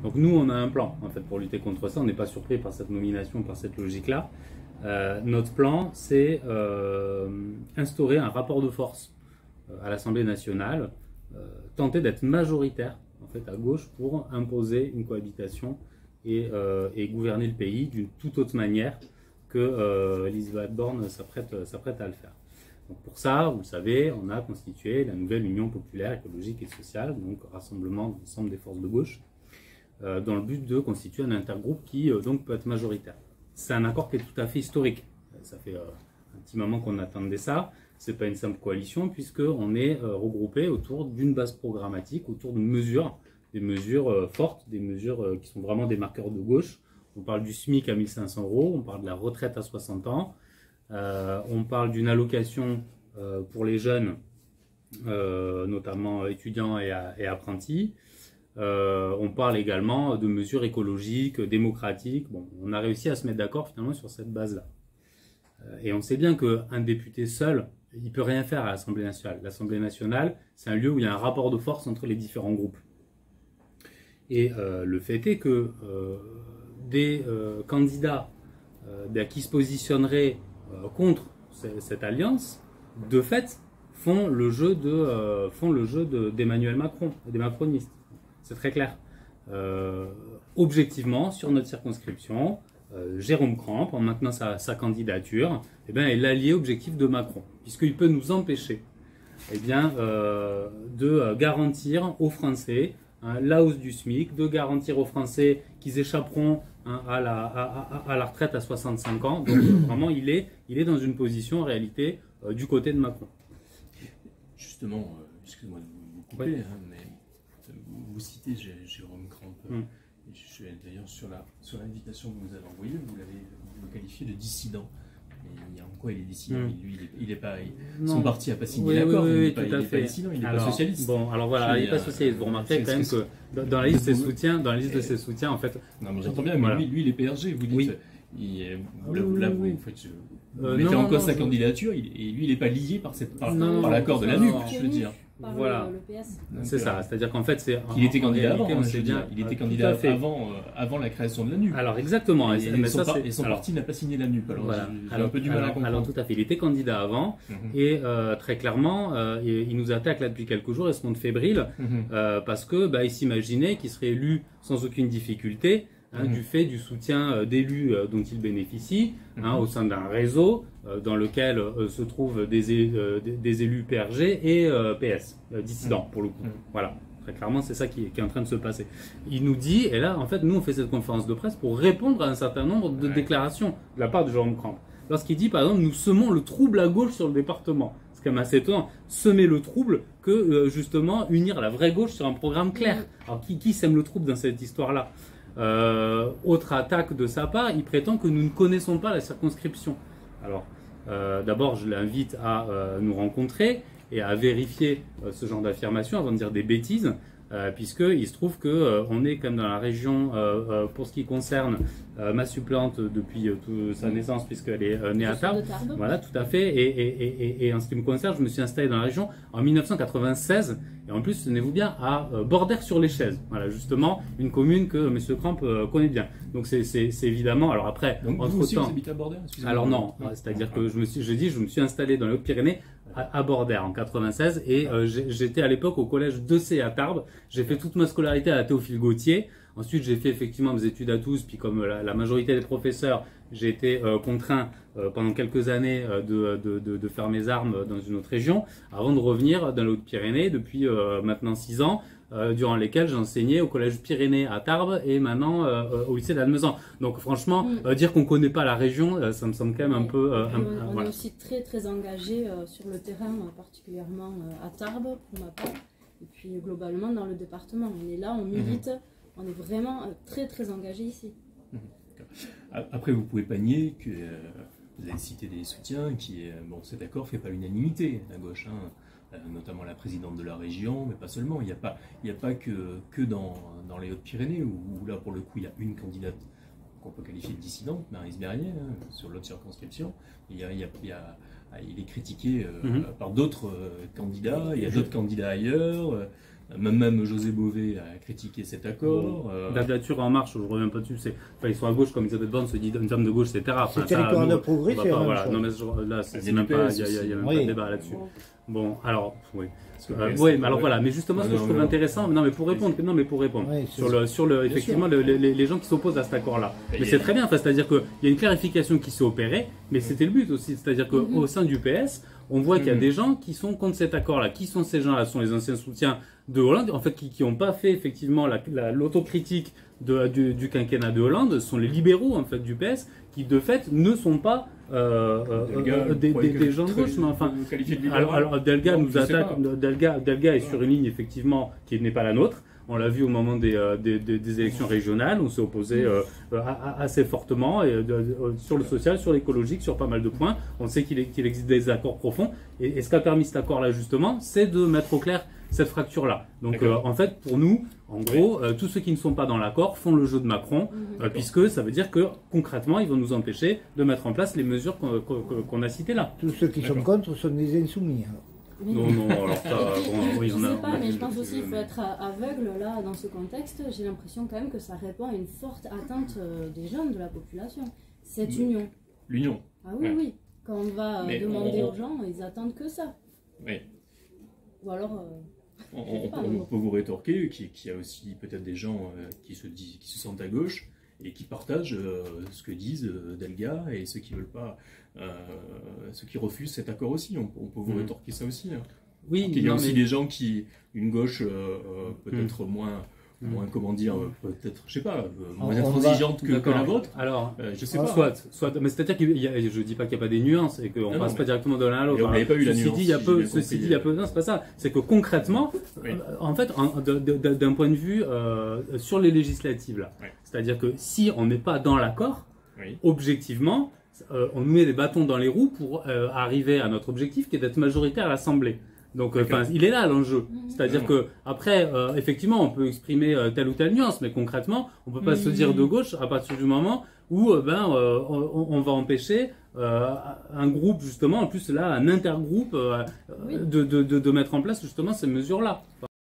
Donc nous, on a un plan en fait pour lutter contre ça. On n'est pas surpris par cette nomination, par cette logique-là. Notre plan, c'est instaurer un rapport de force à l'Assemblée nationale, tenter d'être majoritaire en fait à gauche pour imposer une cohabitation et gouverner le pays d'une toute autre manière que Elisabeth Borne s'apprête à le faire. Donc pour ça, vous le savez, on a constitué la nouvelle Union populaire, écologique et sociale, donc rassemblement de l'ensemble des forces de gauche, dans le but de constituer un intergroupe qui donc peut être majoritaire. C'est un accord qui est tout à fait historique. Ça fait un petit moment qu'on attendait ça. C'est pas une simple coalition puisqu'on est regroupé autour d'une base programmatique, autour de mesures, des mesures fortes, des mesures qui sont vraiment des marqueurs de gauche. On parle du SMIC à 1 500 €, on parle de la retraite à 60 ans, on parle d'une allocation pour les jeunes, notamment étudiants et apprentis. On parle également de mesures écologiques, démocratiques. Bon, on a réussi à se mettre d'accord finalement sur cette base-là. Et on sait bien qu'un député seul, il ne peut rien faire à l'Assemblée nationale. L'Assemblée nationale, c'est un lieu où il y a un rapport de force entre les différents groupes. Et le fait est que des candidats qui se positionneraient contre cette alliance, de fait, font le jeu d'Emmanuel Macron, des macronistes. C'est très clair. Objectivement, sur notre circonscription, Jérôme Kramp, en maintenant sa candidature, eh bien, est l'allié objectif de Macron, puisqu'il peut nous empêcher de garantir aux Français la hausse du SMIC, de garantir aux Français qu'ils échapperont à la retraite à 65 ans. Donc vraiment, il est dans une position en réalité du côté de Macron. Justement, excusez-moi de vous couper, ouais. Mais vous citez Jérôme Kramp. Je suis d'ailleurs sur l'invitation que vous avez envoyée, vous le qualifiez de dissident. Mais en quoi il est dissident? Lui, il est pas. Son parti n'a pas signé l'accord. Oui, il n'est pas dissident, il n'est pas socialiste. Bon, alors voilà, il n'est pas socialiste. Vous remarquez quand même que dans la liste de ses soutiens, en fait. Non, mais j'entends bien, mais voilà. lui, il est PRG. Vous dites. Vous mettez en cause sa candidature, et lui, il n'est pas lié par l'accord de la NUP, je veux dire. Voilà, c'est ça. C'est-à-dire qu'en fait, il était candidat avant. Il était candidat avant la création de la NUP. Alors exactement. Et son parti n'a pas signé la NUP. Alors voilà. J'ai un peu du mal à comprendre. Alors tout à fait. Il était candidat avant et très clairement, il nous attaque là depuis quelques jours et se montre fébrile parce que il s'imaginait qu'il serait élu sans aucune difficulté. Du fait du soutien d'élus dont il bénéficie au sein d'un réseau dans lequel se trouvent des élus PRG et PS, dissidents pour le coup. Voilà, très clairement c'est ça qui est en train de se passer. Il nous dit, et là en fait nous on fait cette conférence de presse pour répondre à un certain nombre de déclarations de la part de Jérôme Kramp. Lorsqu'il dit par exemple nous semons le trouble à gauche sur le département. C'est quand même assez étonnant, semer le trouble que justement unir la vraie gauche sur un programme clair. Alors qui sème le trouble dans cette histoire-là? Autre attaque de sa part, il prétend que nous ne connaissons pas la circonscription. Alors, d'abord, je l'invite à nous rencontrer et à vérifier ce genre d'affirmation avant de dire des bêtises, puisqu'il se trouve qu'on est comme dans la région, pour ce qui concerne ma suppléante depuis sa naissance, puisqu'elle est née à Tarbes. Voilà, tout à fait. Et en ce qui me concerne, je me suis installé dans la région en 1996. Et en plus, tenez-vous bien, à Bordères-sur-les-Chaises. Voilà, justement, une commune que M. Kramp connaît bien. Donc c'est évidemment. Alors après, vous aussi, vous habitez à Bordères? Alors non, c'est-à-dire que je me suis installé dans les Hautes-Pyrénées à Bordères en 96 et j'étais à l'époque au collège d'Eussé à Tarbes. J'ai fait toute ma scolarité à la Théophile Gautier. Ensuite, j'ai fait effectivement mes études à Toulouse, puis comme la majorité des professeurs, j'ai été contraint pendant quelques années de faire mes armes dans une autre région, avant de revenir dans les Hautes-Pyrénées depuis maintenant 6 ans, durant lesquels j'ai enseigné au collège Pyrénées à Tarbes et maintenant au lycée d'Almezan. Donc franchement, dire qu'on ne connaît pas la région, ça me semble quand même un peu... on est aussi très engagé sur le terrain, particulièrement à Tarbes pour ma part, et puis globalement dans le département. On est là, on milite, on est vraiment très engagé ici. Après, vous pouvez pas nier que vous avez cité des soutiens qui, cet accord fait pas l'unanimité à gauche, notamment la présidente de la région, mais pas seulement. Il n'y a pas que dans les Hautes-Pyrénées où là pour le coup il y a une candidate qu'on peut qualifier de dissidente, Maryse Bernier, sur l'autre circonscription. Il est critiqué par d'autres candidats. Il y a d'autres candidats ailleurs. Même José Bové a critiqué cet accord. La nature en marche, je ne reviens pas dessus. Enfin, ils sont à gauche, comme Elisabeth Borne se dit en termes de gauche, etc. Enfin, c'est territoire de progrès, c'est voilà. Non, mais là, c'est même pas, il y a même pas de débat là-dessus. Bon, alors, oui. Oui, mais alors voilà, mais justement, ce que je trouve intéressant, non, mais pour répondre, sur le, effectivement, les gens qui s'opposent à cet accord-là. Mais c'est très bien, enfin, c'est-à-dire qu'il y a une clarification qui s'est opérée, mais c'était le but aussi, c'est-à-dire qu'au sein du PS, on voit qu'il y a des gens qui sont contre cet accord-là. Qui sont ces gens-là? Ce sont les anciens soutiens de Hollande, en fait, qui n'ont pas fait effectivement l'autocritique du quinquennat de Hollande. Ce sont les libéraux en fait du PS qui de fait ne sont pas des gens de gauche. Mais enfin, alors Delga nous attaque. Delga est sur une ligne effectivement qui n'est pas la nôtre. On l'a vu au moment des élections régionales, on s'est opposé assez fortement sur le social, sur l'écologique, sur pas mal de points. On sait qu'il existe des accords profonds. Et ce qu'a permis cet accord-là, justement, c'est de mettre au clair cette fracture-là. Donc, en fait, pour nous, en gros, tous ceux qui ne sont pas dans l'accord font le jeu de Macron, puisque ça veut dire que, concrètement, ils vont nous empêcher de mettre en place les mesures qu'on a citées là. Tous ceux qui sont contre sont des insoumis. Alors. Non, alors ça, bon, oui, je sais pas, mais je pense aussi qu'il faut être aveugle là dans ce contexte. J'ai l'impression quand même que ça répond à une forte attente des jeunes de la population. Cette union. L'union. Ah oui. Quand on va demander aux gens, ils attendent que ça. Oui. Ou alors. On peut vous rétorquer qu'il y a aussi peut-être des gens qui se sentent à gauche et qui partagent ce que disent Delga et ceux qui veulent pas, ceux qui refusent cet accord aussi. On peut vous rétorquer ça aussi. Hein. Oui, il y a aussi des gens qui, une gauche peut-être moins, comment dire, peut-être, je sais pas, moins intransigeante que la vôtre. Alors, je sais pas. Soit, mais c'est-à-dire je dis pas qu'il n'y a pas des nuances et qu'on passe pas directement de l'un à l'autre. Vous n'avez pas eu la nuance. Ceci dit, il y a peu, non, c'est pas ça. C'est que concrètement, en fait, d'un point de vue sur les législatives là, c'est-à-dire que si on n'est pas dans l'accord, objectivement, on nous met des bâtons dans les roues pour arriver à notre objectif qui est d'être majoritaire à l'Assemblée. Donc, il est là l'enjeu. C'est-à-dire que après, effectivement, on peut exprimer telle ou telle nuance, mais concrètement, on peut pas se dire de gauche à partir du moment où on va empêcher un groupe justement, en plus là, un intergroupe, de mettre en place justement ces mesures-là.